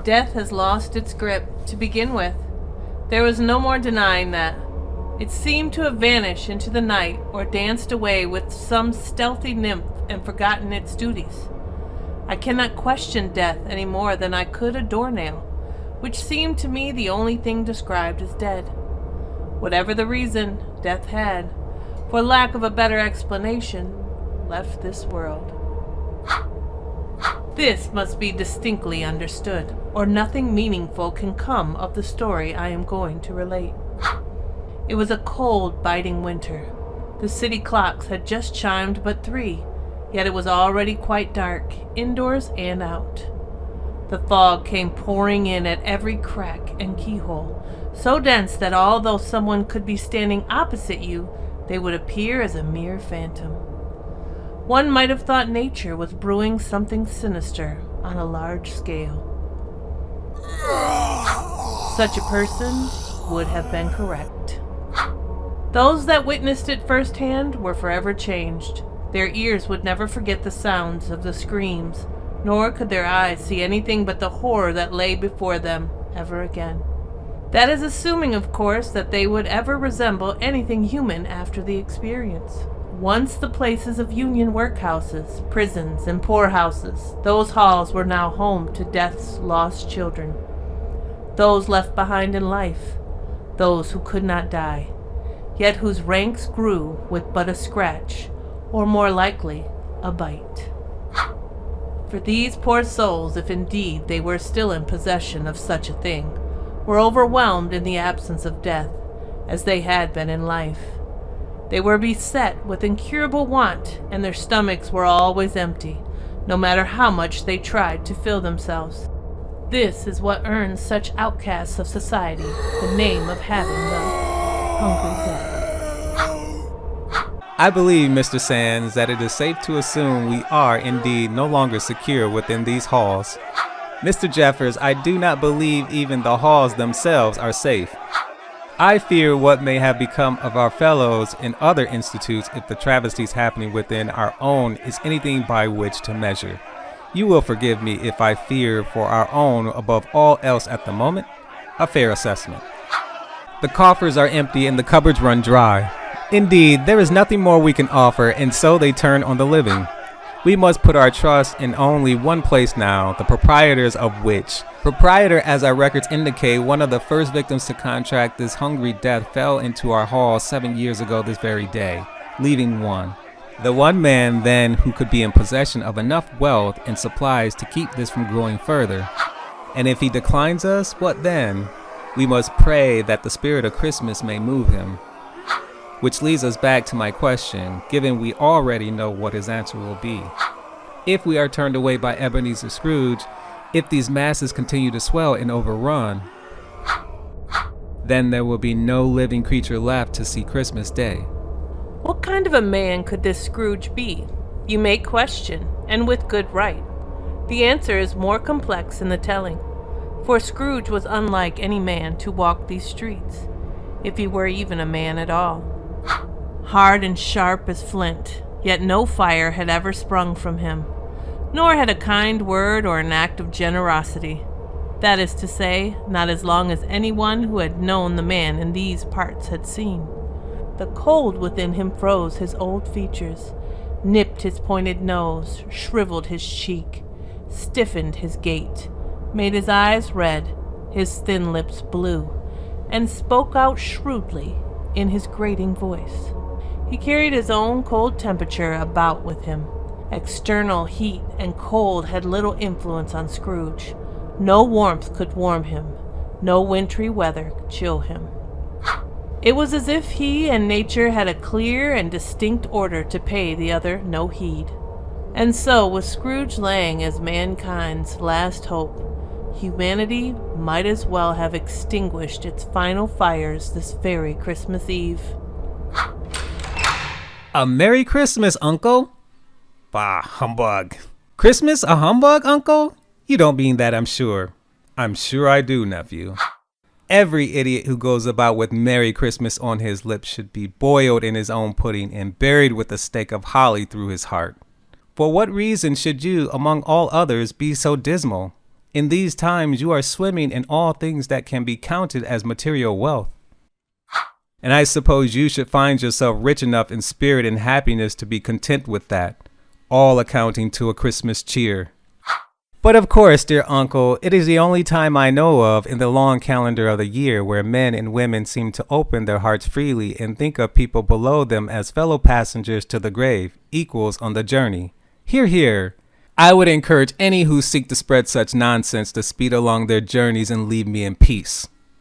Death has lost its grip to begin with. There was no more denying that. It seemed to have vanished into the night or danced away with some stealthy nymph and forgotten its duties. I cannot question death any more than I could a doornail, which seemed to me the only thing described as dead. Whatever the reason, death had, for lack of a better explanation, left this world. This must be distinctly understood, or nothing meaningful can come of the story I am going to relate. It was a cold, biting winter. The city clocks had just chimed but 3, yet it was already quite dark, indoors and out. The fog came pouring in at every crack and keyhole, so dense that although someone could be standing opposite you, they would appear as a mere phantom. One might have thought nature was brewing something sinister on a large scale. Such a person would have been correct. Those that witnessed it firsthand were forever changed. Their ears would never forget the sounds of the screams, nor could their eyes see anything but the horror that lay before them ever again. That is assuming, of course, that they would ever resemble anything human after the experience. Once the places of union workhouses, prisons, and poorhouses, those halls were now home to death's lost children. Those left behind in life, those who could not die, yet whose ranks grew with but a scratch, or more likely, a bite. For these poor souls, if indeed they were still in possession of such a thing, were overwhelmed in the absence of death, as they had been in life. They were beset with incurable want, and their stomachs were always empty, no matter how much they tried to fill themselves. This is what earns such outcasts of society the name of having the hungry death. I believe, Mr. Sands, that it is safe to assume we are indeed no longer secure within these halls. Mr. Jeffers, I do not believe even the halls themselves are safe. I fear what may have become of our fellows in other institutes if the travesties happening within our own is anything by which to measure. You will forgive me if I fear for our own above all else at the moment a fair assessment. The coffers are empty and the cupboards run dry. Indeed, there is nothing more we can offer, and so they turn on the living. We must put our trust in only one place now, the proprietors of which. Proprietor, as our records indicate, one of the first victims to contract this hungry death fell into our hall 7 years ago this very day, leaving one. The one man then who could be in possession of enough wealth and supplies to keep this from growing further. And if he declines us, what then? We must pray that the spirit of Christmas may move him. Which leads us back to my question, given we already know what his answer will be. If we are turned away by Ebeneezer Scrooge, if these masses continue to swell and overrun, then there will be no living creature left to see Christmas Day. What kind of a man could this Scrooge be? You may question, and with good right. The answer is more complex in the telling, for Scrooge was unlike any man to walk these streets, if he were even a man at all. Hard and sharp as flint, yet no fire had ever sprung from him, nor had a kind word or an act of generosity. That is to say, not as long as anyone who had known the man in these parts had seen. The cold within him froze his old features, nipped his pointed nose, shriveled his cheek, stiffened his gait, made his eyes red, his thin lips blue, and spoke out shrewdly in his grating voice. He carried his own cold temperature about with him. External heat and cold had little influence on Scrooge. No warmth could warm him. No wintry weather could chill him. It was as if he and nature had a clear and distinct order to pay the other no heed. And so, with Scrooge laying as mankind's last hope, humanity might as well have extinguished its final fires this very Christmas Eve. A Merry Christmas, Uncle. Bah, humbug. Christmas a humbug, Uncle? You don't mean that, I'm sure. I'm sure I do, nephew. Every idiot who goes about with Merry Christmas on his lips should be boiled in his own pudding and buried with a stake of holly through his heart. For what reason should you, among all others, be so dismal? In these times, you are swimming in all things that can be counted as material wealth. And I suppose you should find yourself rich enough in spirit and happiness to be content with that, all accounting to a Christmas cheer. But of course, dear uncle, it is the only time I know of in the long calendar of the year where men and women seem to open their hearts freely and think of people below them as fellow passengers to the grave, equals on the journey. Hear, hear. I would encourage any who seek to spread such nonsense to speed along their journeys and leave me in peace.